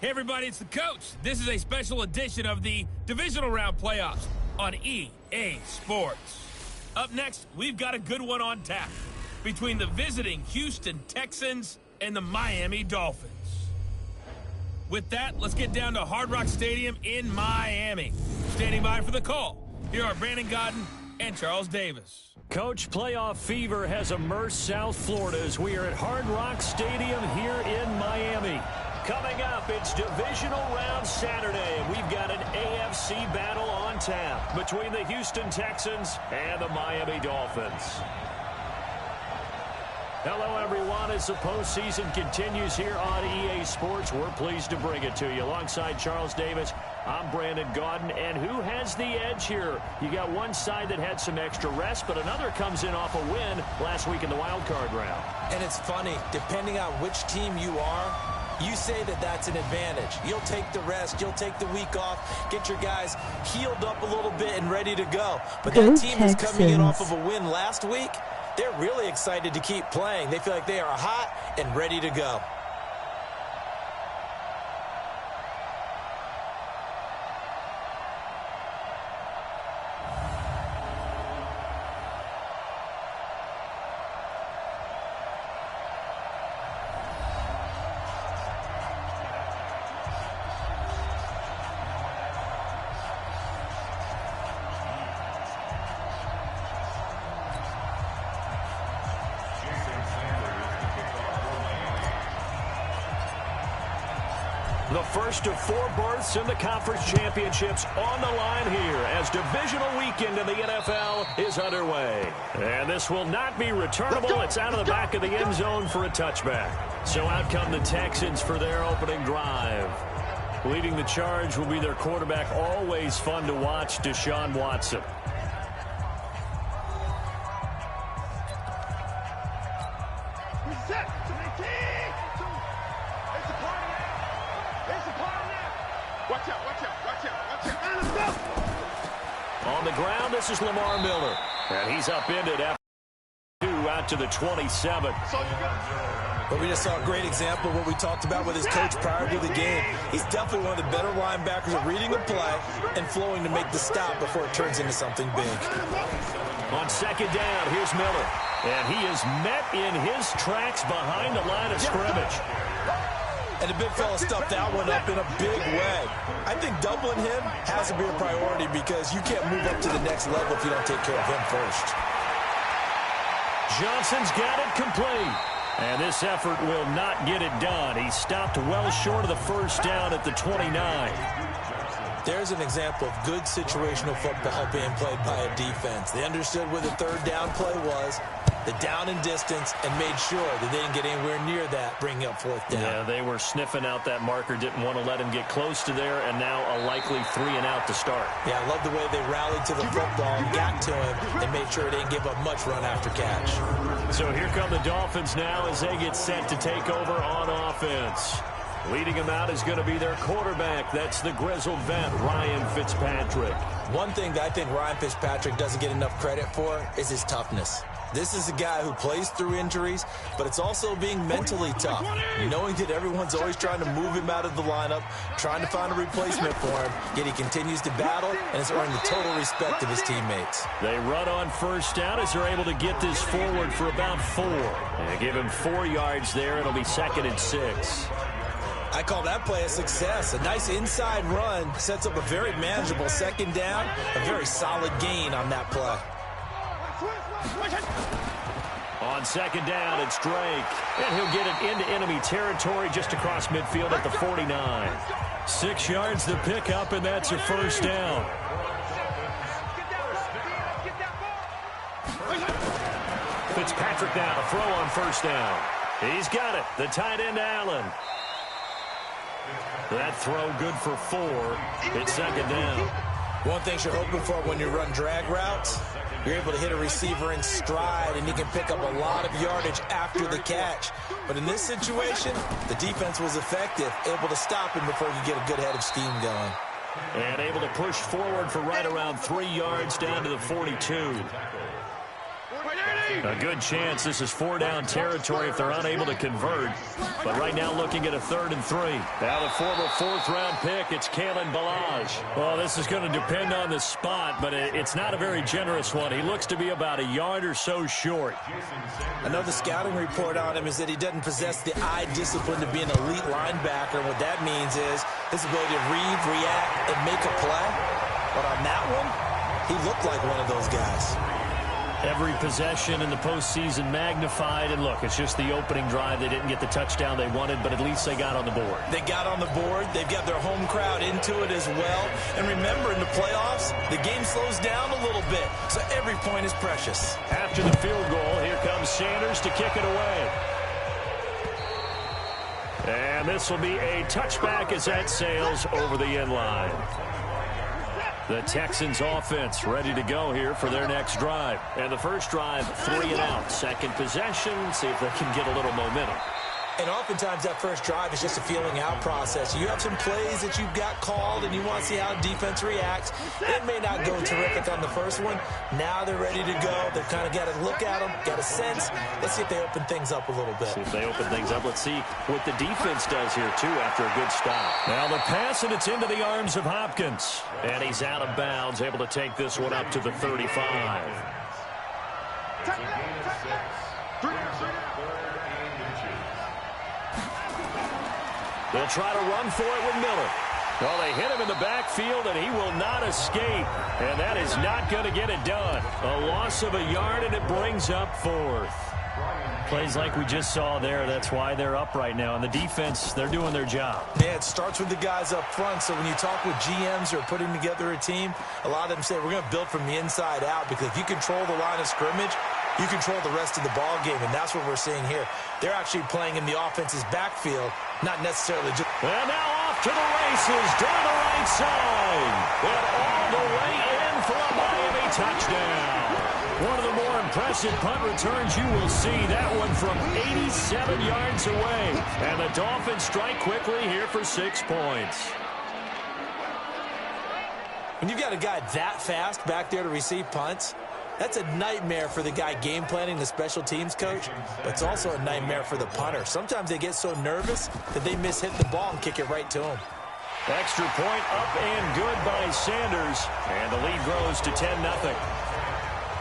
Hey everybody, it's the coach. This is a special edition of the Divisional Round Playoffs on EA Sports. Up next, we've got a good one on tap between the visiting Houston Texans and the Miami Dolphins. With that, let's get down to Hard Rock Stadium in Miami. Standing by for the call, here are Brandon Godden and Charles Davis. Coach, playoff fever has immersed South Florida as we are at Hard Rock Stadium here in Miami. Coming up, it's Divisional Round Saturday, and we've got an AFC battle on tap between the Houston Texans and the Miami Dolphins. Hello, everyone. As the postseason continues here on EA Sports, we're pleased to bring it to you. Alongside Charles Davis, I'm Brandon Godden. And who has the edge here? You got one side that had some extra rest, but another comes in off a win last week in the wild card round. And it's funny, depending on which team you are, you say that that's an advantage. You'll take the rest. You'll take the week off. Get your guys healed up a little bit and ready to go. But that team is coming in off of a win last week. They're really excited to keep playing. They feel like they are hot and ready to go. The first of 4 berths in the conference championships on the line here as divisional weekend in the NFL is underway. And this will not be returnable. It's out of the back of the end zone for a touchback. So out come the Texans for their opening drive. Leading the charge will be their quarterback, always fun to watch, Deshaun Watson. On the ground, this is Lamar Miller. And he's upended after 2 out to the 27. But we just saw a great example of what we talked about with his coach prior to the game. He's definitely one of the better linebackers at reading a play and flowing to make the stop before it turns into something big. On second down, here's Miller. And he is met in his tracks behind the line of scrimmage. And the big fella stuffed that one up in a big way. I think doubling him has to be a priority because you can't move up to the next level if you don't take care of him first. Johnson's got it complete. And this effort will not get it done. He stopped well short of the first down at the 29. There's an example of good situational football being played by a defense. They understood where the third down play was, the down and distance, and made sure that they didn't get anywhere near that, bringing up fourth down. Yeah, they were sniffing out that marker, didn't want to let him get close to there, and now a likely 3 and out to start. Yeah, I love the way they rallied to the football and got to him and made sure they didn't give up much run after catch. So here come the Dolphins now as they get set to take over on offense. Leading them out is going to be their quarterback. That's the grizzled vet, Ryan Fitzpatrick. One thing that I think Ryan Fitzpatrick doesn't get enough credit for is his toughness. This is a guy who plays through injuries, but it's also being mentally tough. Knowing that everyone's always trying to move him out of the lineup, trying to find a replacement for him, yet he continues to battle and has earned the total respect of his teammates. They run on first down as they're able to get this forward for about 4. And give him 4 yards there. It'll be 2nd and 6. I call that play a success. A nice inside run sets up a very manageable second down, a very solid gain on that play. On second down, it's Drake. And he'll get it into enemy territory just across midfield at the 49. 6 yards to pick up, and that's a first down. Fitzpatrick now to throw on first down. He's got it. The tight end, Allen. That throw good for 4. It's second down. One thing you're hoping for when you run drag routes, you're able to hit a receiver in stride, and he can pick up a lot of yardage after the catch. But in this situation, the defense was effective, able to stop him before he could get a good head of steam going. And able to push forward for right around 3 yards down to the 42. A good chance this is 4-down territory if they're unable to convert. But right now looking at a 3rd and 3. Now the former 4th-round pick, it's Kalen Ballage. Well, this is going to depend on the spot, but it's not a very generous one. He looks to be about a yard or so short. I know the scouting report on him is that he doesn't possess the eye discipline to be an elite linebacker. What that means is his ability to read, react, and make a play. But on that one, he looked like one of those guys. Every possession in the postseason magnified. And look, it's just the opening drive. They didn't get the touchdown they wanted, but at least they got on the board. They got on the board. They've got their home crowd into it as well. And remember, in the playoffs, the game slows down a little bit. So every point is precious. After the field goal, here comes Sanders to kick it away. And this will be a touchback as that sails over the end line. The Texans offense ready to go here for their next drive. And the first drive, 3 and out. Second possession, see if they can get a little momentum. And oftentimes that first drive is just a feeling out process. You have some plays that you've got called and you want to see how defense reacts. It may not go terrific on the first one. Now they're ready to go. They've kind of got to look at them, got a sense. Let's see if they open things up a little bit. See if they open things up. Let's see what the defense does here, too, after a good stop. Now the pass, and it's into the arms of Hopkins. And he's out of bounds, able to take this one up to the 35. They'll try to run for it with Miller. Well, they hit him in the backfield, and he will not escape. And that is not going to get it done. A loss of a yard, and it brings up 4th. Plays like we just saw there. That's why they're up right now. And the defense, they're doing their job. Yeah, it starts with the guys up front. So when you talk with GMs who are putting together a team, a lot of them say we're going to build from the inside out, because if you control the line of scrimmage, you control the rest of the ball game, and that's what we're seeing here. They're actually playing in the offense's backfield, not necessarily just... And now off to the races down the right side. And all the way in for a Miami touchdown. One of the more impressive punt returns you will see. That one from 87 yards away. And the Dolphins strike quickly here for 6 points. When you've got a guy that fast back there to receive punts, that's a nightmare for the guy game planning, the special teams coach, but it's also a nightmare for the punter. Sometimes they get so nervous that they miss-hit the ball and kick it right to him. Extra point up and good by Sanders, and the lead grows to 10-0.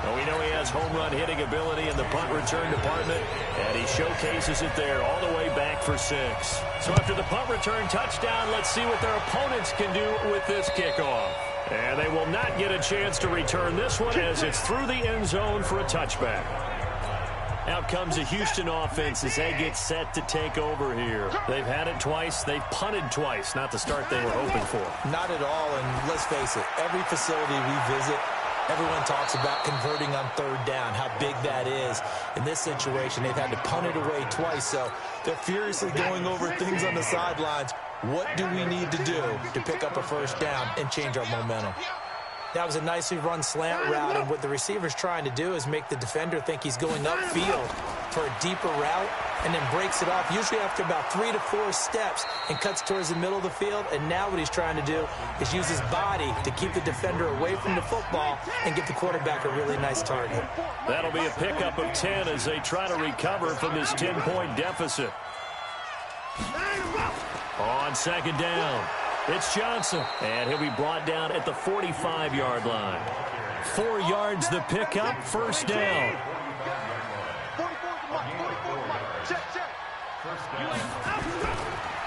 Well, we know he has home run hitting ability in the punt return department, and he showcases it there all the way back for 6. So after the punt return touchdown, let's see what their opponents can do with this kickoff. And they will not get a chance to return this one as it's through the end zone for a touchback. Out comes the Houston offense as they get set to take over here. They've had it twice. They've punted twice. Not the start they were hoping for. Not at all, and let's face it, every facility we visit, everyone talks about converting on 3rd down, how big that is. In this situation, they've had to punt it away twice, so they're furiously going over things on the sidelines. What do we need to do to pick up a 1st down and change our momentum? That was a nicely run slant route, and what the receiver's trying to do is make the defender think he's going upfield for a deeper route and then breaks it off, usually after about 3 to 4 steps, and cuts towards the middle of the field. And now what he's trying to do is use his body to keep the defender away from the football and give the quarterback a really nice target. That'll be a pickup of 10 as they try to recover from this 10-point deficit. On 2nd down, it's Johnson, and he'll be brought down at the 45-yard line. 4 yards the pickup, 1st down.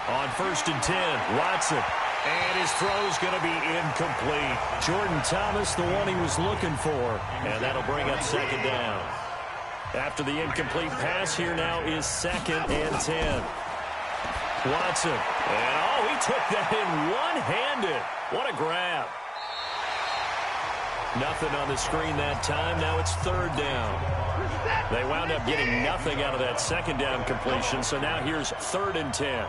On 1st and 10, Watson, and his throw's going to be incomplete. Jordan Thomas, the one he was looking for, and that'll bring up 2nd down. After the incomplete pass, here now is 2nd and 10. Watson, and he took that in one-handed. What a grab. Nothing on the screen that time. Now it's 3rd down. They wound up getting nothing out of that 2nd down completion, so now here's 3rd and 10.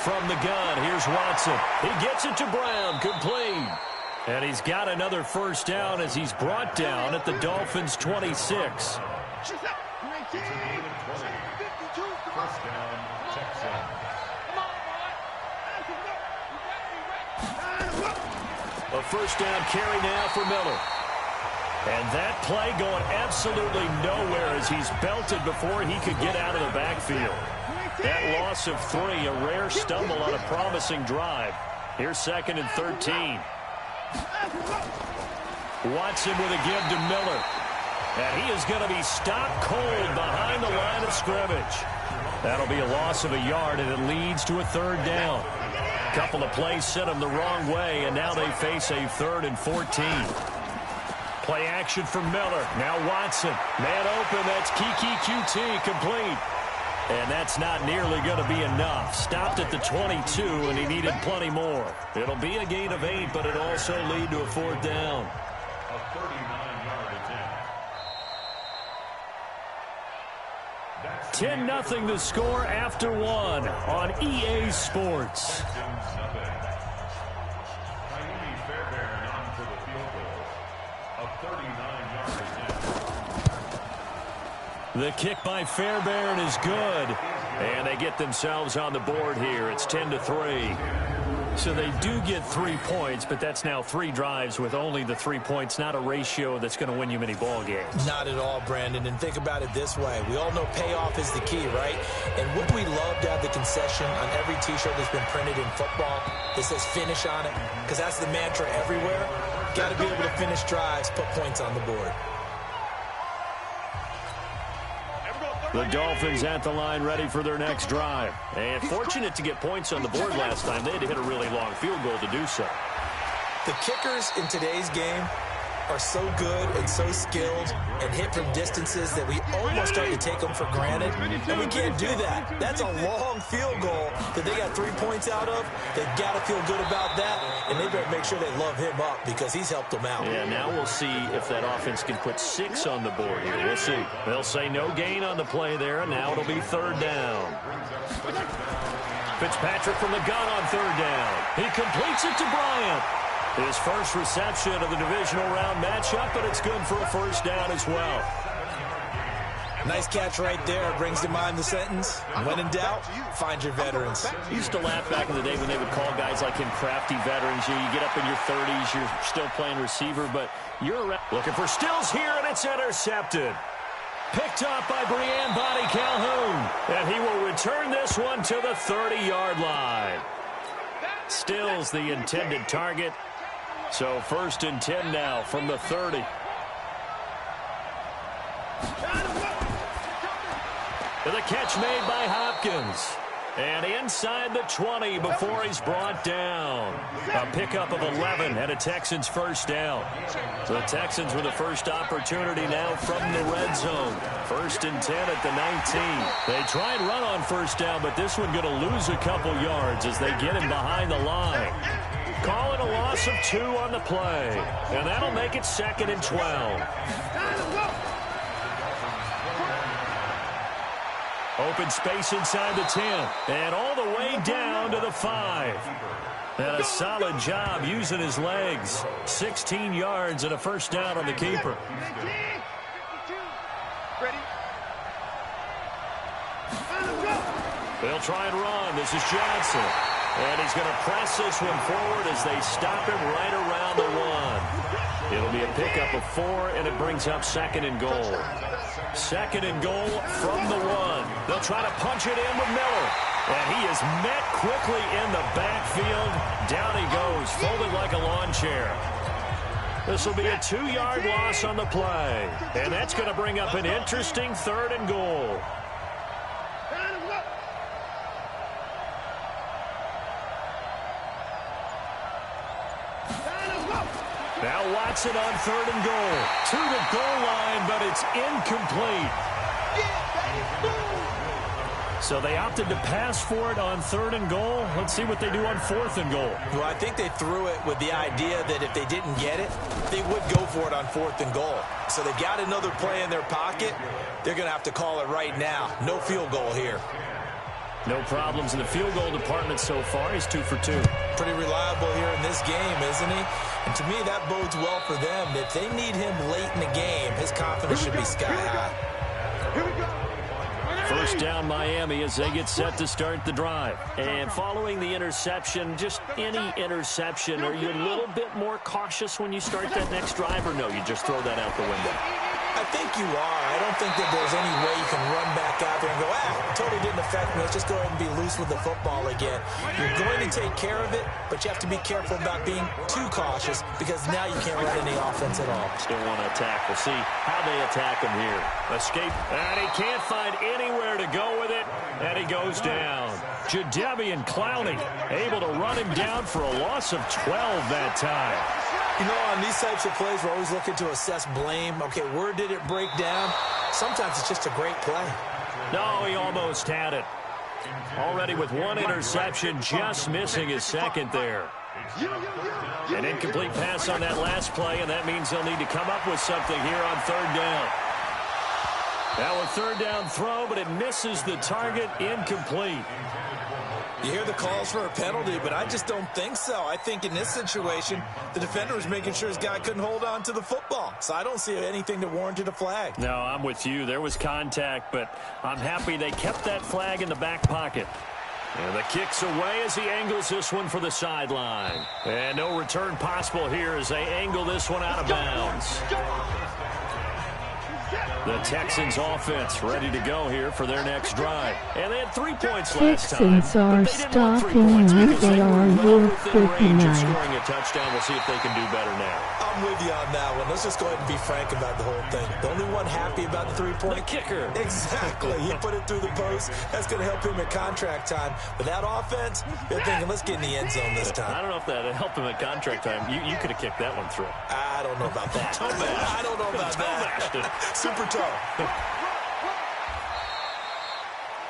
From the gun, here's Watson. He gets it to Brown, complete. And he's got another 1st down as he's brought down at the Dolphins' 26. A 1st down carry now for Miller. And that play going absolutely nowhere as he's belted before he could get out of the backfield. That loss of 3, a rare stumble on a promising drive. Here's 2nd and 13. Watson with a give to Miller. And he is going to be stopped cold behind the line of scrimmage. That'll be a loss of a yard, and it leads to a 3rd down. A couple of plays sent him the wrong way, and now they face a 3rd and 14. Play action for Miller. Now Watson. Man open. That's Kiki QT complete. And that's not nearly going to be enough. Stopped at the 22, and he needed plenty more. It'll be a gain of 8, but it'll also lead to a 4th down. A 39-yard attempt. 10-0 the score after 1 on EA Sports. The kick by Fairbairn is good. And they get themselves on the board here. It's 10-3. So they do get 3 points, but that's now 3 drives with only the 3 points, not a ratio that's going to win you many ball games. Not at all, Brandon. And think about it this way. We all know payoff is the key, right? And wouldn't we love to have the concession on every T-shirt that's been printed in football that says finish on it? Because that's the mantra everywhere. Got to be able to finish drives, put points on the board. The Dolphins at the line ready for their next drive. And fortunate to get points on the board last time. They had to hit a really long field goal to do so. The kickers in today's game are so good and so skilled and hit from distances that we almost start to take them for granted. And we can't do that. That's a long field goal that they got 3 points out of. They've got to feel good about that. And they better make sure they love him up because he's helped them out. Yeah, now we'll see if that offense can put 6 on the board here. We'll see. They'll say no gain on the play there, and now it'll be 3rd down. Fitzpatrick from the gun on 3rd down. He completes it to Bryant. His first reception of the divisional round matchup, but it's good for a 1st down as well. Nice catch right there. Brings to mind the sentence, when in doubt, find your veterans. I used to laugh back in the day when they would call guys like him crafty veterans. You get up in your 30s, you're still playing receiver, but you're looking for Stills here, and it's intercepted. Picked up by Breanne Body Calhoun, and he will return this one to the 30-yard line. Stills the intended target. So 1st and 10 now from the 30. The catch made by Hopkins. And inside the 20 before he's brought down. A pickup of 11 and a Texans 1st down. So the Texans with the first opportunity now from the red zone. 1st and 10 at the 19. They try and run on 1st down, but this one going to lose a couple yards as they get him behind the line. Calling a loss of 2 on the play. And that'll make it 2nd and 12. Open space inside the 10. And all the way down to the 5. And a solid job using his legs. 16 yards and a 1st down on the keeper. They'll try and run. This is Johnson. And he's going to press this one forward as they stop him right around the 1. It'll be a pickup of 4, and it brings up 2nd and goal. 2nd and goal from the 1. They'll try to punch it in with Miller. And he is met quickly in the backfield. Down he goes, folded like a lawn chair. This will be a 2-yard loss on the play. And that's going to bring up an interesting 3rd and goal. Now Watson on 3rd and goal. To the goal line, but it's incomplete. So they opted to pass for it on 3rd and goal. Let's see what they do on 4th and goal. Well, I think they threw it with the idea that if they didn't get it, they would go for it on 4th and goal. So they've got another play in their pocket. They're going to have to call it right now. No field goal here. No problems in the field goal department so far. He's 2 for 2. Pretty reliable here in this game, isn't he? And to me, that bodes well for them. If they need him late in the game, his confidence should be sky high. First down Miami as they get set to start the drive. And following the interception, just any interception, are you a little bit more cautious when you start that next drive, or no, you just throw that out the window? I think you are. I don't think that there's any way you can run back out there and go, totally didn't affect me. Let's just go ahead and be loose with the football again. You're going to take care of it, but you have to be careful about being too cautious because now you can't run any offense at all. Still want to attack. We'll see how they attack him here. Escape, and he can't find anywhere to go with it, and he goes down. Jadeveon Clowney able to run him down for a loss of 12 that time. You know, on these types of plays, we're always looking to assess blame. Okay, where did it break down? Sometimes it's just a great play. No, he almost had it. Already with one interception, just missing his second there. An incomplete pass on that last play, and that means they'll need to come up with something here on third down. Now a third down throw, but it misses the target, incomplete. You hear the calls for a penalty, but I just don't think so. I think in this situation, the defender was making sure his guy couldn't hold on to the football. So I don't see anything that warranted a flag. No, I'm with you. There was contact, but I'm happy they kept that flag in the back pocket. And the kick's away as he angles this one for the sideline. And no return possible here as they angle this one out of bounds. The Texans offense ready to go here for their next drive. And they had 3 points last time. Texans are stopping and they are real good tonight. Scoring a touchdown. We'll see if they can do better now. I'm with you on that one. Let's just go ahead and be frank about the whole thing. The only one happy about the three-point. The kicker. Exactly. He put it through the post. That's going to help him at contract time. But that offense, they're thinking, let's get in the end zone this time. I don't know if that helped him at contract time. You could have kicked that one through. I don't know about that. I don't know about that. Super tough.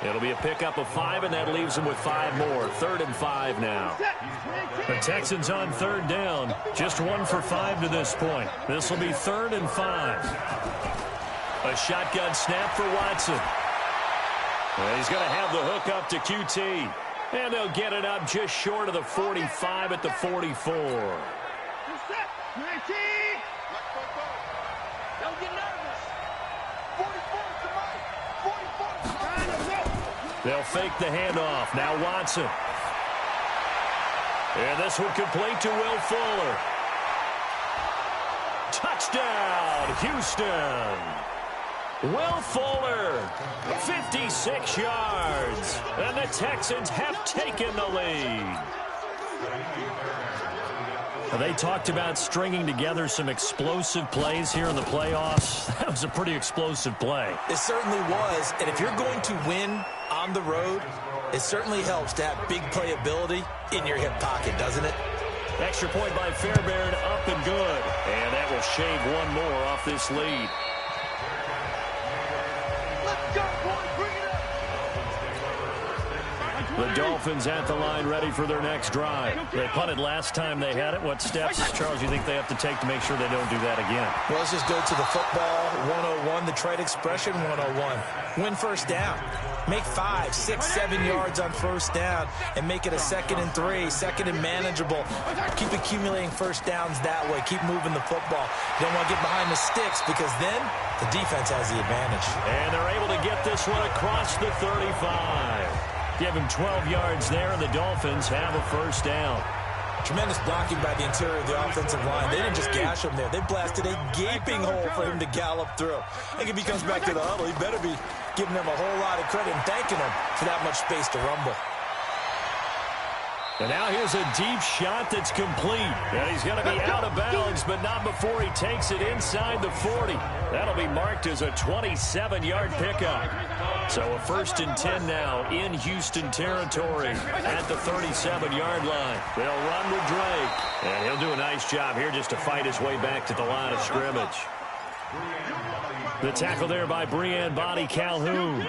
It'll be a pickup of 5, and that leaves them with 5 more. 3rd and 5 now. The Texans on third down. Just 1 for 5 to this point. This will be 3rd and 5. A shotgun snap for Watson. And he's going to have the hook up to QT. And they'll get it up just short of the 45 at the 44. They'll fake the handoff. Now Watson. And this one complete to Will Fuller. Touchdown, Houston. Will Fuller, 56 yards. And the Texans have taken the lead. They talked about stringing together some explosive plays here in the playoffs. That was a pretty explosive play. It certainly was. And if you're going to win on the road, it certainly helps to have big playability in your hip pocket, doesn't it? Extra point by Fairbairn, up and good. And that will shave 1 more off this lead. Let's go, boys. Bring it up. The Dolphins at the line ready for their next drive. They punted last time they had it. What steps, Charles, you think they have to take to make sure they don't do that again? Well, let's just go to the football 101, the trade expression 101. Win first down. Make 5, 6, 7 yards on first down and make it a 2nd and 3, 2nd and manageable. Keep accumulating first downs that way. Keep moving the football. You don't want to get behind the sticks because then the defense has the advantage. And they're able to get this one across the 35. Give him 12 yards there, and the Dolphins have a first down. Tremendous blocking by the interior of the offensive line. They didn't just gash him there. They blasted a gaping hole for him to gallop through. I think if he comes back to the huddle, he better be giving them a whole lot of credit and thanking them for that much space to rumble. And now here's a deep shot that's complete. And he's going to be out of bounds, but not before he takes it inside the 40. That'll be marked as a 27-yard pickup. So a 1st and 10 now in Houston territory at the 37-yard line. They'll run with Drake. And he'll do a nice job here just to fight his way back to the line of scrimmage. The tackle there by Breanne Bonnie Calhoun.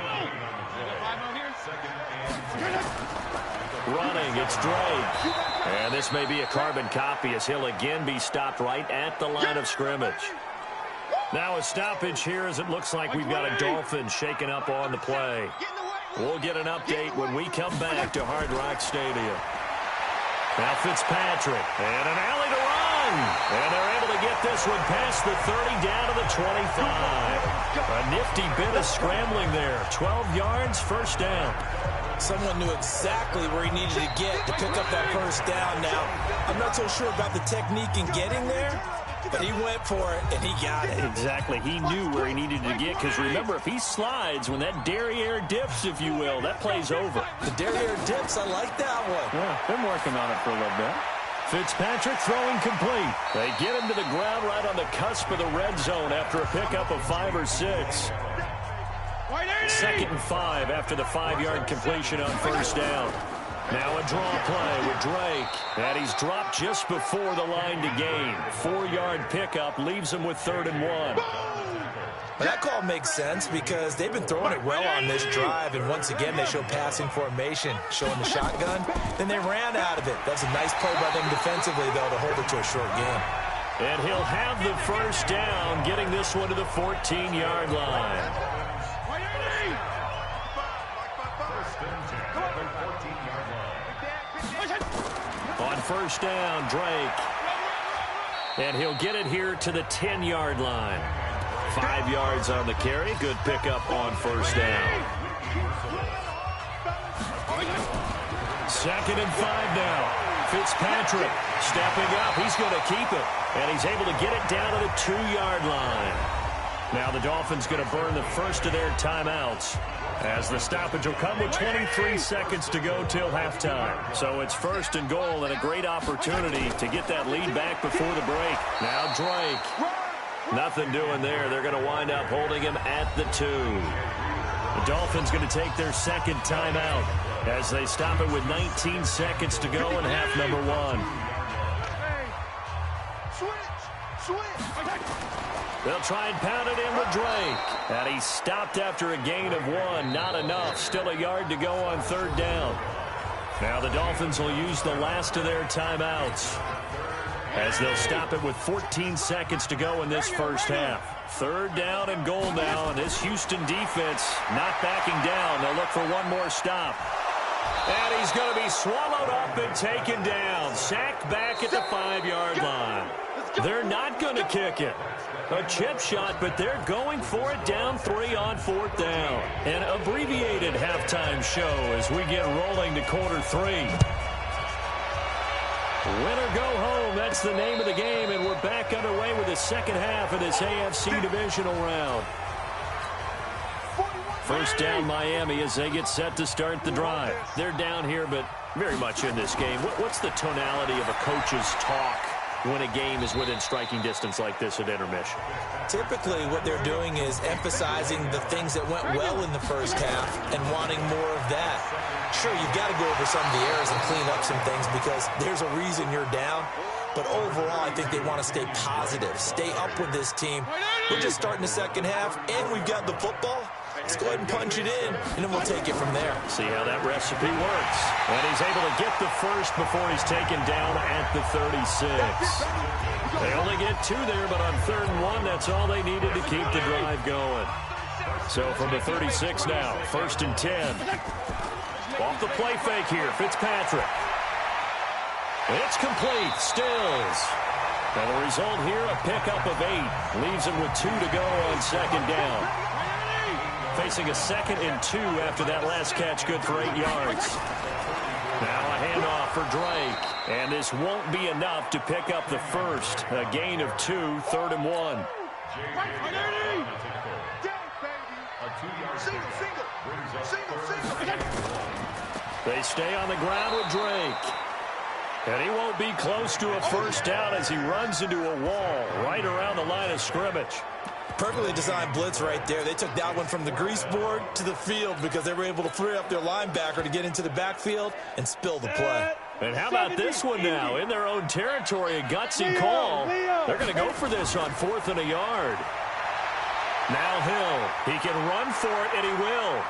Running, it's Drake. And this may be a carbon copy as he'll again be stopped right at the line of scrimmage. Now a stoppage here as it looks like we've got a Dolphin shaking up on the play. We'll get an update when we come back to Hard Rock Stadium. Now Fitzpatrick, and an alley to run. And they're able to get get this one past the 30 down to the 25. A nifty bit of scrambling there. 12 yards, first down. Someone knew exactly where he needed to get to pick up that first down. Now, I'm not so sure about the technique in getting there, but he went for it, and he got it. Exactly. He knew where he needed to get, because remember, if he slides, when that derriere dips, if you will, that play's over. The derriere dips, I like that one. Yeah, been working on it for a little bit. Fitzpatrick throwing complete. They get him to the ground right on the cusp of the red zone after a pickup of 5 or 6. 2nd and 5 after the 5-yard completion on first down. Now a draw play with Drake. And he's dropped just before the line to gain. 4-yard pickup leaves him with 3rd and 1. Well, that call makes sense because they've been throwing it well on this drive, and once again they show passing formation, showing the shotgun. Then they ran out of it. That's a nice play by them defensively, though, to hold it to a short game. And he'll have the first down, getting this one to the 14-yard line. On first down, Drake. And he'll get it here to the 10-yard line. 5 yards on the carry. Good pickup on first down. 2nd and 5 now. Fitzpatrick stepping up. He's going to keep it. And he's able to get it down to the 2-yard line. Now the Dolphins going to burn the first of their timeouts, as the stoppage will come with 23 seconds to go till halftime. So it's 1st and goal, and a great opportunity to get that lead back before the break. Now Drake. Nothing doing there. They're going to wind up holding him at the 2. The Dolphins going to take their 2nd timeout as they stop it with 19 seconds to go in half number 1. They'll try and pound it in with Drake. And he stopped after a gain of 1. Not enough. Still a yard to go on 3rd down. Now the Dolphins will use the last of their timeouts, as they'll stop it with 14 seconds to go in this first half. 3rd down and goal now, and this Houston defense not backing down. They'll look for one more stop. And he's going to be swallowed up and taken down. Sacked back at the 5-yard line. They're not going to kick it. A chip shot, but they're going for it, down 3 on 4th down. An abbreviated halftime show as we get rolling to quarter 3. Win or go home, that's the name of the game, and we're back underway with the second half of this AFC divisional round. First down Miami as they get set to start the drive. They're down here, but very much in this game. What's the tonality of a coach's talk when a game is within striking distance like this at intermission? Typically, what they're doing is emphasizing the things that went well in the first half and wanting more of that. Sure, you've got to go over some of the errors and clean up some things because there's a reason you're down. But overall, I think they want to stay positive, stay up with this team. We're just starting the second half, and we've got the football. Let's go ahead and punch it in, and then we'll take it from there. See how that recipe works. And he's able to get the first before he's taken down at the 36. They only get 2 there, but on 3rd and 1, that's all they needed to keep the drive going. So from the 36 now, 1st and 10. Off the play fake here, Fitzpatrick. It's complete, Stills. And the result here, a pickup of 8. Leaves him with 2 to go on 2nd down. Facing a 2nd and 2 after that last catch, good for 8 yards. Now a handoff for Drake. And this won't be enough to pick up the first. A gain of 2, 3rd and 1. They stay on the ground with Drake. And he won't be close to a first down as he runs into a wall right around the line of scrimmage. Perfectly designed blitz right there. They took that one from the grease board to the field because they were able to free up their linebacker to get into the backfield and spill the play. And how about this one now? In their own territory, a gutsy call. They're going to go for this on 4th and a yard. Now Hill. He can run for it, and he will.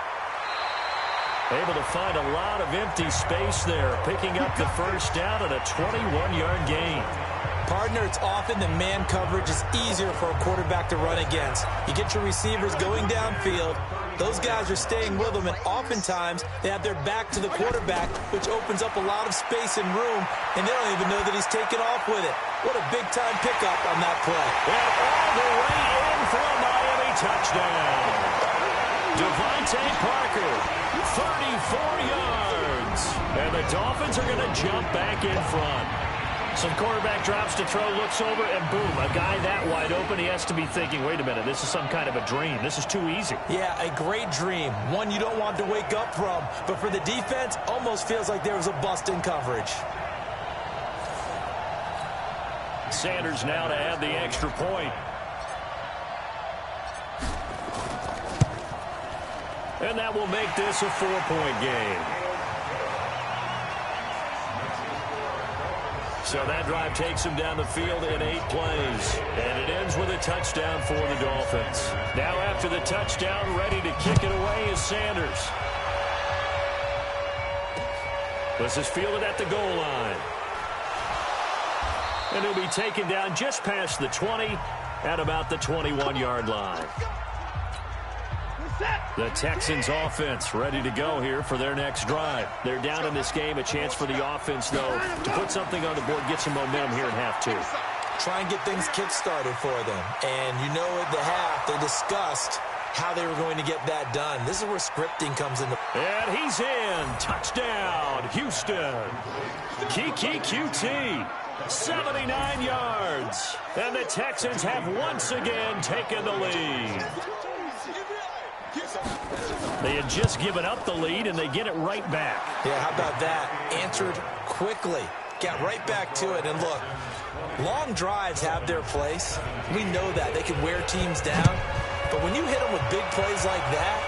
Able to find a lot of empty space there, picking up the first down and a 21-yard gain. Partner, it's often the man coverage is easier for a quarterback to run against. You get your receivers going downfield. Those guys are staying with them, and oftentimes they have their back to the quarterback, which opens up a lot of space and room, and they don't even know that he's taken off with it. What a big-time pickup on that play. And all the way in for a Miami touchdown. Devontae Parker, 34 yards. And the Dolphins are going to jump back in front. Some quarterback drops to throw, looks over, and boom, a guy that wide open, he has to be thinking, wait a minute, this is some kind of a dream. This is too easy. Yeah, a great dream. One you don't want to wake up from. But for the defense, almost feels like there was a bust in coverage. Sanders now to add the extra point. And that will make this a 4-point game. So that drive takes him down the field in 8 plays. And it ends with a touchdown for the Dolphins. Now after the touchdown, ready to kick it away is Sanders. This is fielded at the goal line. And he'll be taken down just past the 20 at about the 21-yard line. The Texans offense ready to go here for their next drive. They're down in this game. A chance for the offense, though, to put something on the board, get some momentum here in half 2. Try and get things kick-started for them. And you know at the half, they discussed how they were going to get that done. This is where scripting comes into play. And he's in. Touchdown, Houston. Kiki QT, 79 yards. And the Texans have once again taken the lead. They had just given up the lead, and they get it right back. Yeah, how about that? Answered quickly. Got right back to it. And look, long drives have their place. We know that. They can wear teams down. But when you hit them with big plays like that,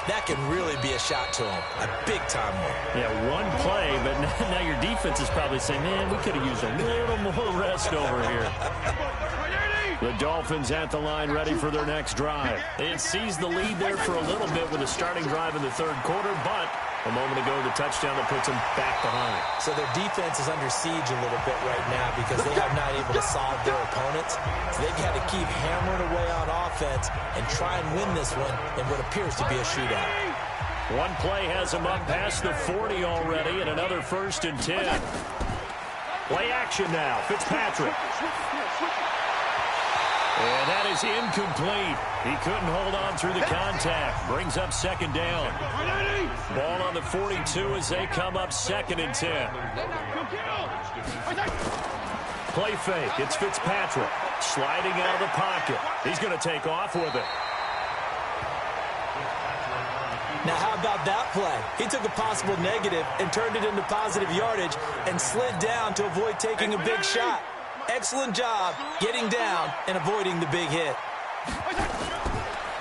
that can really be a shot to them. A big-time one. Yeah, one play, but now your defense is probably saying, man, we could have used a little more rest over here. The Dolphins at the line ready for their next drive. They had seized the lead there for a little bit with a starting drive in the third quarter, but a moment ago the touchdown that puts them back behind. So their defense is under siege a little bit right now because they have not able to solve their opponents. So they've got to keep hammering away on offense and try and win this one in what appears to be a shootout. One play has them up past the 40 already, and another 1st and 10. Play action now. Fitzpatrick. And that is incomplete. He couldn't hold on through the contact. Brings up 2nd down. Ball on the 42 as they come up 2nd and 10. Play fake. It's Fitzpatrick sliding out of the pocket. He's going to take off with it. Now, how about that play? He took a possible negative and turned it into positive yardage and slid down to avoid taking a big shot. Excellent job getting down and avoiding the big hit.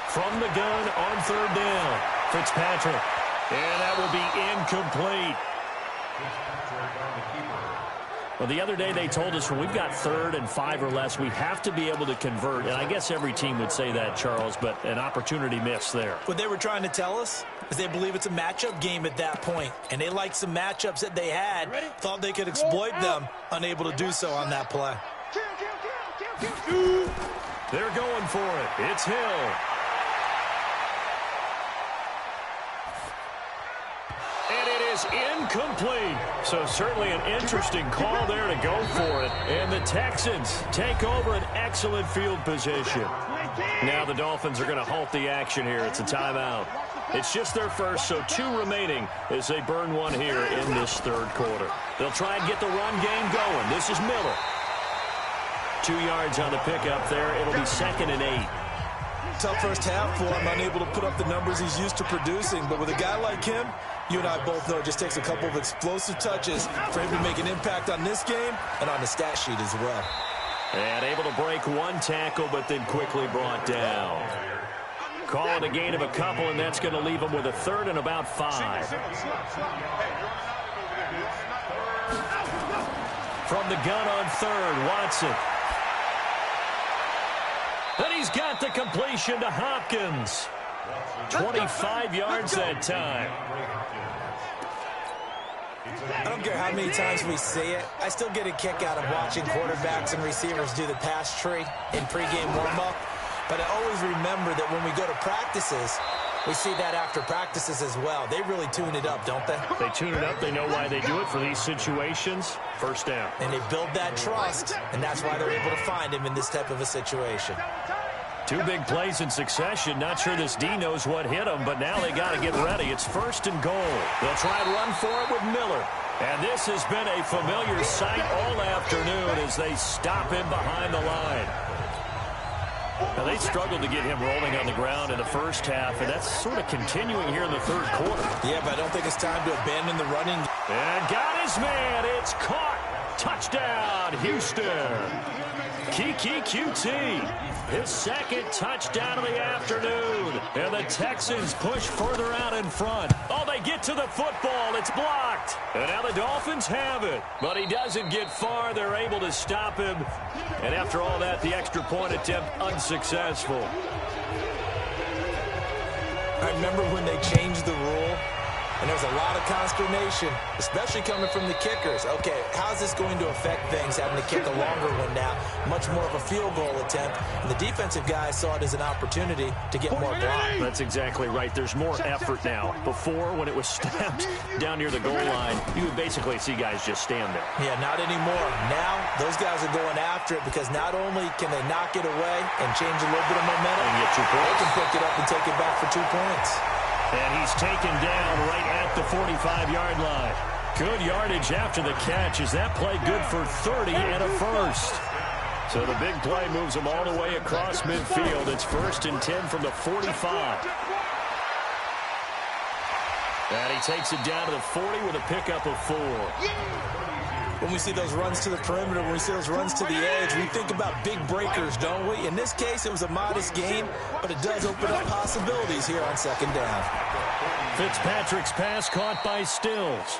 From the gun on 3rd down, Fitzpatrick. And that will be incomplete. Well, the other day they told us when we've got 3rd and 5 or less, we have to be able to convert. And I guess every team would say that, Charles, but an opportunity missed there. What they were trying to tell us is they believe it's a matchup game at that point. And they liked some matchups that they had, thought they could exploit them, unable to do so on that play. They're going for it. It's Hill. And it is incomplete. So certainly an interesting call there to go for it. And the Texans take over an excellent field position. Now the Dolphins are going to halt the action here. It's a timeout. It's just their first, so 2 remaining as they burn one here in this 3rd quarter. They'll try and get the run game going. This is Miller. 2 yards on the pickup there. It'll be 2nd and 8. Tough first half for him, unable to put up the numbers he's used to producing. But with a guy like him, you and I both know it just takes a couple of explosive touches for him to make an impact on this game and on the stat sheet as well. And able to break 1 tackle, but then quickly brought down. Call it a gain of a couple, and that's going to leave him with a 3rd and about 5. From the gun on 3rd, Watson. And he's got the completion to Hopkins. 25 yards that time. I don't care how many times we see it. I still get a kick out of watching quarterbacks and receivers do the pass tree in pregame warm-up. But I always remember that when we go to practices, we see that after practices as well. They really tune it up, don't they? They tune it up. They know why they do it for these situations. First down. And they build that trust, and that's why they're able to find him in this type of a situation. Two big plays in succession. Not sure this D knows what hit him, but now they got to get ready. It's 1st and goal. They'll try and run for it with Miller. And this has been a familiar sight all afternoon as they stop him behind the line. Now, they struggled to get him rolling on the ground in the first half, and that's sort of continuing here in the third quarter. Yeah, but I don't think it's time to abandon the running. And got his man. It's caught. Touchdown, Houston. Kiki QT. His second touchdown of the afternoon. And the Texans push further out in front. Oh, they get to the football. It's blocked. And now the Dolphins have it. But he doesn't get far. They're able to stop him. And after all that, the extra point attempt unsuccessful. I remember when they changed the rule, and there was a lot of consternation, especially coming from the kickers. Okay, how's this going to affect things, having to kick a longer one now, much more of a field goal attempt, and the defensive guys saw it as an opportunity to get more block. That's exactly right. There's more effort now. Before, when it was snapped down near the goal line, you would basically see guys just stand there. Yeah, not anymore. Now, those guys are going after it because not only can they knock it away and change a little bit of momentum, and get 2 points. They can pick it up and take it back for 2 points. And he's taken down right at the 45-yard line. Good yardage after the catch. Is that play good for 30 and a first? So the big play moves him all the way across midfield. It's 1st and 10 from the 45. And he takes it down to the 40 with a pickup of 4. When we see those runs to the perimeter, when we see those runs to the edge, we think about big breakers, don't we? In this case, it was a modest gain, but it does open up possibilities here on 2nd down. Fitzpatrick's pass caught by Stills.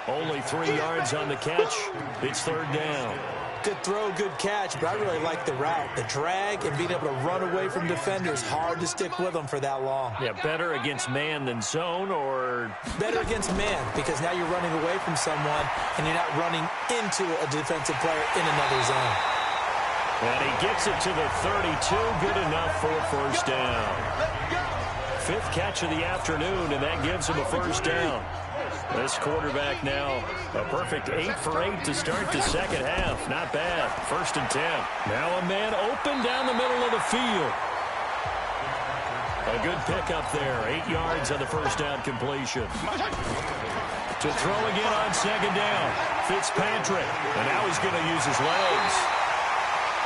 Only 3 yards on the catch. It's 3rd down. Good throw, good catch, but I really like the route. The drag and being able to run away from defenders, hard to stick with them for that long. Yeah, better against man than zone, or? Better against man, because now you're running away from someone and you're not running into a defensive player in another zone. And he gets it to the 32, good enough for 1st down. 5th catch of the afternoon, and that gives him a 1st down. This quarterback now, a perfect 8 for 8 to start the 2nd half. Not bad. 1st and 10. Now a man open down the middle of the field. A good pickup there. 8 yards on the 1st down completion. To throw again on 2nd down. Fitzpatrick. And now he's going to use his legs.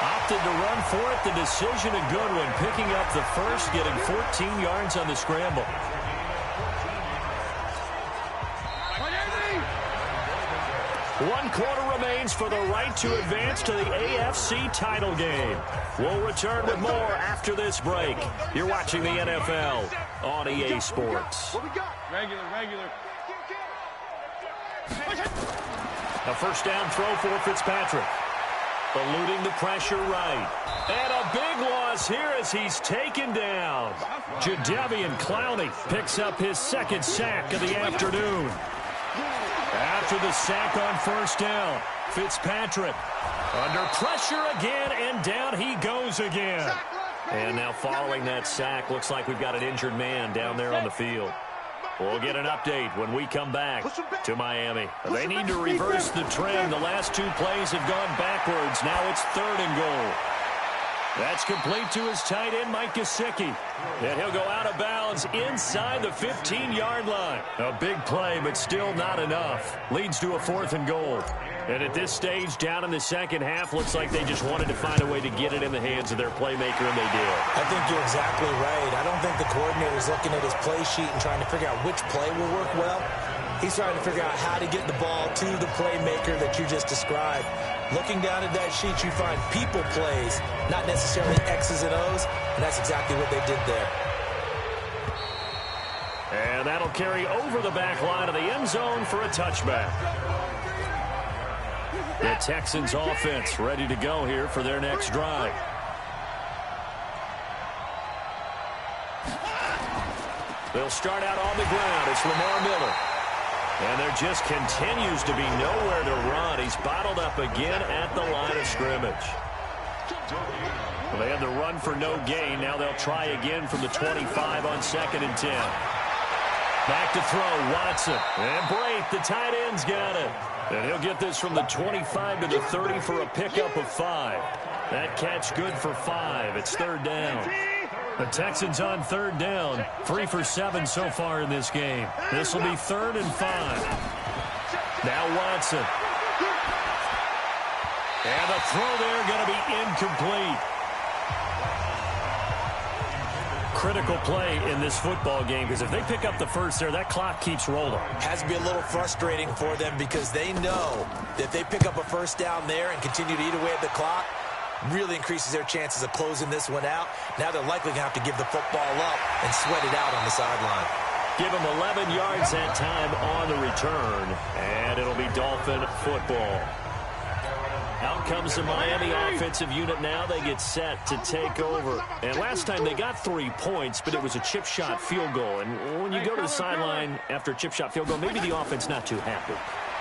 Opted to run for it. The decision a good one. Picking up the first, getting 14 yards on the scramble. One quarter remains for the right to advance to the AFC title game. We'll return with more after this break. You're watching the NFL on EA Sports. What we got? Regular. A 1st down throw for Fitzpatrick. Eluding the pressure right. And a big loss here as he's taken down. Jadeveon Clowney picks up his 2nd sack of the afternoon. After the sack on 1st down, Fitzpatrick under pressure again, and down he goes again. And now following that sack, looks like we've got an injured man down there on the field. We'll get an update when we come back to Miami. They need to reverse the trend. The last 2 plays have gone backwards. Now it's 3rd and goal. That's complete to his tight end, Mike Gesicki. And he'll go out of bounds inside the 15-yard line. A big play, but still not enough. Leads to a 4th and goal. And at this stage, down in the 2nd half, looks like they just wanted to find a way to get it in the hands of their playmaker, and they did. I think you're exactly right. I don't think the coordinator's looking at his play sheet and trying to figure out which play will work well. He's trying to figure out how to get the ball to the playmaker that you just described. Looking down at that sheet, you find people plays, not necessarily X's and O's, and that's exactly what they did there. And that'll carry over the back line of the end zone for a touchback. The Texans offense ready to go here for their next drive. They'll start out on the ground. It's Lamar Miller. And there just continues to be nowhere to run. He's bottled up again at the line of scrimmage. Well, they had the run for no gain. Now they'll try again from the 25 on 2nd and 10. Back to throw, Watson. And Brate, the tight end's got it. And he'll get this from the 25 to the 30 for a pickup of 5. That catch good for 5. It's 3rd down. The Texans on 3rd down. 3 for 7 so far in this game. This will be 3rd and 5. Now Watson. And the throw there going to be incomplete. Critical play in this football game, because if they pick up the first there, that clock keeps rolling. Has to be a little frustrating for them because they know that if they pick up a first down there and continue to eat away at the clock, really increases their chances of closing this one out. Now they're likely going to have to give the football up and sweat it out on the sideline. Give them 11 yards that time on the return, and it'll be Dolphin football. Out comes the Miami offensive unit now. They get set to take over. And last time they got 3 points, but it was a chip shot field goal. And when you go to the sideline after a chip shot field goal, maybe the offense not too happy.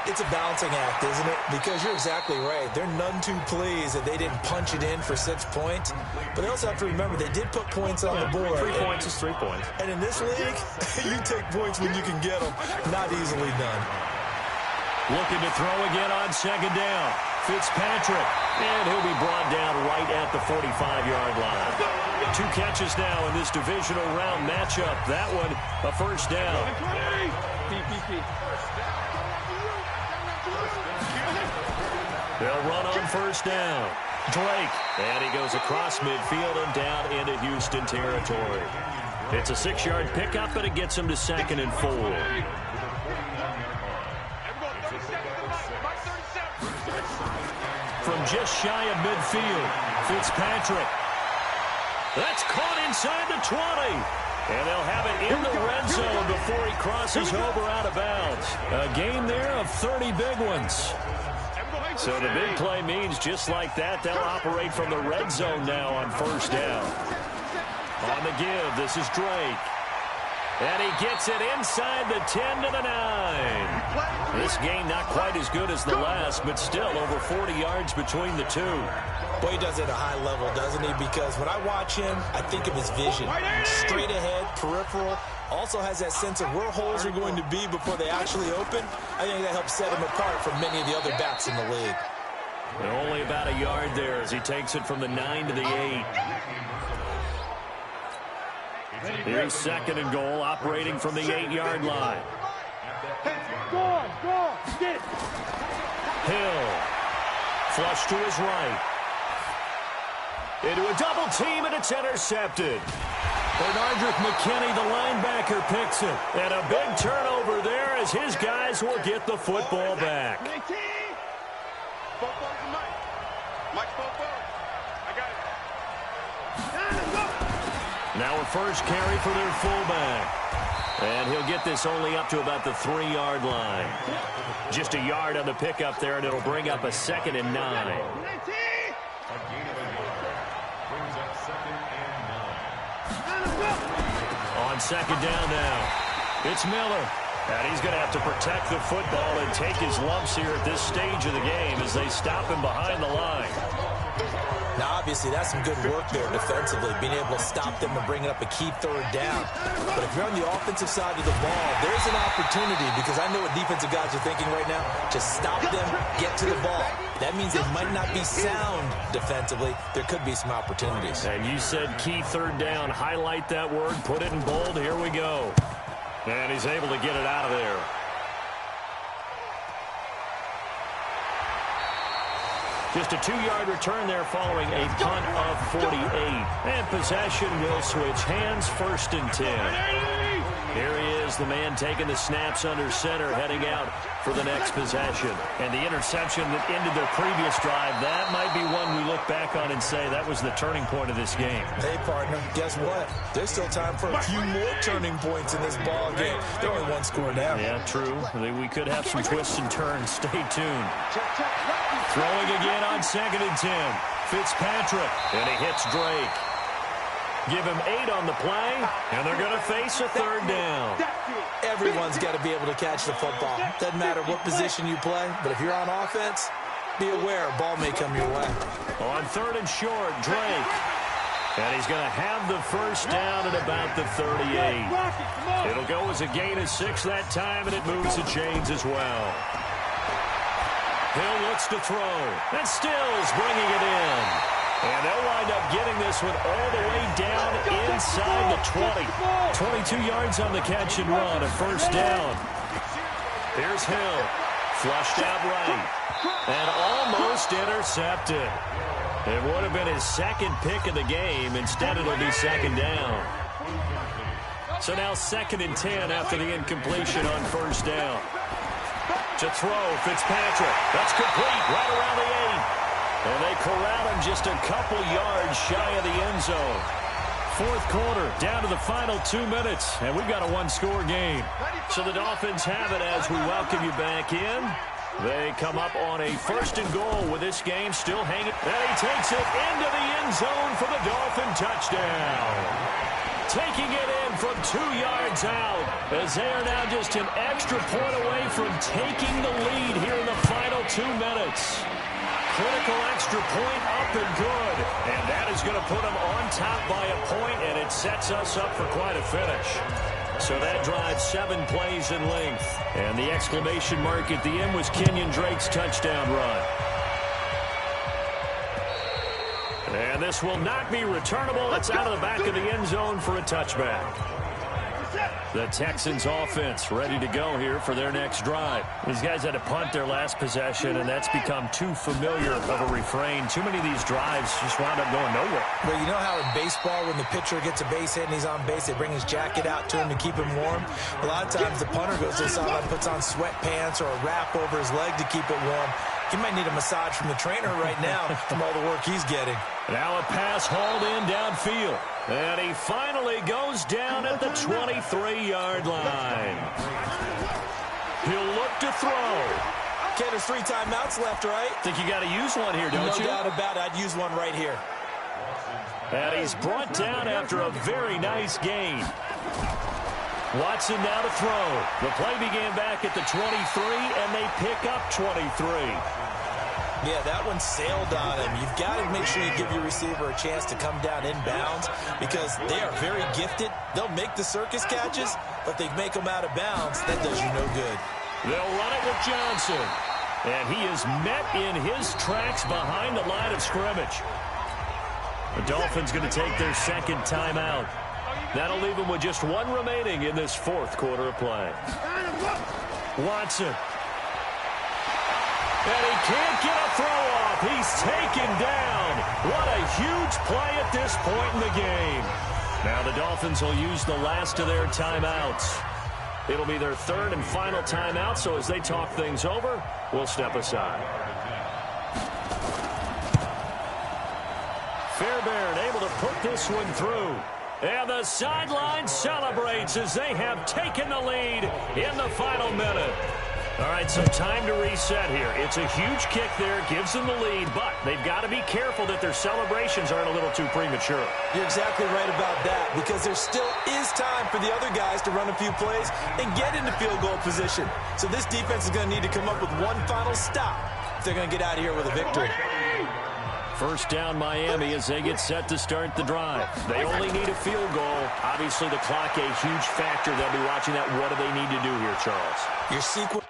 It's a balancing act, isn't it? Because you're exactly right. They're none too pleased that they didn't punch it in for 6 points. But they also have to remember they did put points on the board. 3 points is 3 points. And in this league, you take points when you can get them. Not easily done. Looking to throw again on 2nd down. Fitzpatrick, and he'll be brought down right at the 45-yard line. 2 catches now in this divisional round matchup. That one, a first down. They'll run on first down. Drake, and he goes across midfield and down into Houston territory. It's a 6-yard pickup, but it gets him to 2nd and 4. From just shy of midfield, Fitzpatrick. That's caught inside the 20. And they'll have it in the red zone before he crosses over out of bounds. A game there of 30 big ones. So the big play means just like that, they'll operate from the red zone now on first down. On the give, this is Drake. And he gets it inside the 10 to the 9. This game not quite as good as the last, but still over 40 yards between the two. Boy, he does it at a high level, doesn't he? Because when I watch him, I think of his vision. Straight ahead, peripheral. Also has that sense of where holes are going to be before they actually open. I think that helps set him apart from many of the other backs in the league. And only about a yard there as he takes it from the 9 to the 8. Here's 2nd and goal, operating from the 8-yard line. Hill, flush to his right. Into a double team, and it's intercepted. Bernardrick McKinney, the linebacker, picks it. And a big turnover there as his guys will get the football back. Now a first carry for their fullback. And he'll get this only up to about the 3-yard line. Just a yard on the pickup there, and it'll bring up a 2nd and 9. On 2nd down now, it's Miller. And he's going to have to protect the football and take his lumps here at this stage of the game as they stop him behind the line. Now, obviously, that's some good work there defensively, being able to stop them and bring up a key 3rd down. But if you're on the offensive side of the ball, there's an opportunity, because I know what defensive guys are thinking right now. Just stop them, get to the ball. That means they might not be sound defensively. There could be some opportunities. And you said key 3rd down. Highlight that word. Put it in bold. Here we go. And he's able to get it out of there. Just a 2-yard return there following a punt of 48. And possession will switch hands, 1st and 10. Here he is, the man taking the snaps under center, heading out for the next possession. And the interception that ended their previous drive, that might be one we look back on and say that was the turning point of this game. Hey, partner, guess what? There's still time for a few more turning points in this ball game. They're only 1 score down. Yeah, true. We could have some twists and turns. Stay tuned. Throwing again on 2nd and 10. Fitzpatrick, and he hits Drake. Give him 8 on the play, and they're going to face a third down. Everyone's got to be able to catch the football. Doesn't matter what position you play, but if you're on offense, be aware a ball may come your way. On 3rd and short, Drake. And he's going to have the first down at about the 38. It'll go as a gain of 6 that time, and it moves the chains as well. Hill looks to throw. And Stills bringing it in. And they'll wind up getting this one all the way down inside the 20. 22 yards on the catch and run, a first down. Here's Hill. Flushed out right. And almost intercepted. It would have been his second pick of the game. Instead, it'll be second down. So now 2nd and 10 after the incompletion on first down. To throw, Fitzpatrick. That's complete right around the 8. And they corral him just a couple yards shy of the end zone. 4th quarter, down to the final 2 minutes, and we've got a 1-score game. So the Dolphins have it as we welcome you back in. They come up on a 1st and goal with this game still hanging. And he takes it into the end zone for the Dolphin touchdown. Taking it in from 2 yards out as they are now just an extra point away from taking the lead here in the final 2 minutes. Critical extra point up and good. And that is going to put them on top by a point, and it sets us up for quite a finish. So that drives 7 plays in length. And the exclamation mark at the end was Kenyon Drake's touchdown run. And this will not be returnable. It's out of the back of the end zone for a touchback. The Texans offense ready to go here for their next drive. These guys had to punt their last possession, and that's become too familiar of a refrain. Too many of these drives just wound up going nowhere. Well, you know how in baseball, when the pitcher gets a base hit and he's on base, they bring his jacket out to him to keep him warm? A lot of times the punter goes to the sideline, puts on sweatpants or a wrap over his leg to keep it warm. He might need a massage from the trainer right now from all the work he's getting. Now a pass hauled in downfield. And he finally goes down at the 23-yard line. He'll look to throw. Okay, there's 3 timeouts left, right? Think you got to use one here, don't you? No doubt about it. I'd use one right here. And he's brought down after a very nice gain. Watson now to throw. The play began back at the 23, and they pick up 23. Yeah, that one sailed on him. You've got to make sure you give your receiver a chance to come down inbounds because they are very gifted. They'll make the circus catches, but they make them out of bounds. That does you no good. They'll run it with Johnson. And he is met in his tracks behind the line of scrimmage. The Dolphins going to take their 2nd timeout. That'll leave them with just 1 remaining in this 4th quarter of play. Watson. And he can't get a throw off. He's taken down. What a huge play at this point in the game. Now the Dolphins will use the last of their timeouts. It'll be their 3rd and final timeout, so as they talk things over, we'll step aside. Fairbairn able to put this one through. And the sideline celebrates as they have taken the lead in the final minute. All right, some time to reset here. It's a huge kick there, gives them the lead, but they've got to be careful that their celebrations aren't a little too premature. You're exactly right about that because there still is time for the other guys to run a few plays and get into field goal position. So this defense is going to need to come up with one final stop if they're going to get out of here with a victory. First down Miami as they get set to start the drive. They only need a field goal. Obviously the clock a huge factor. They'll be watching that. What do they need to do here, Charles? Your sequence.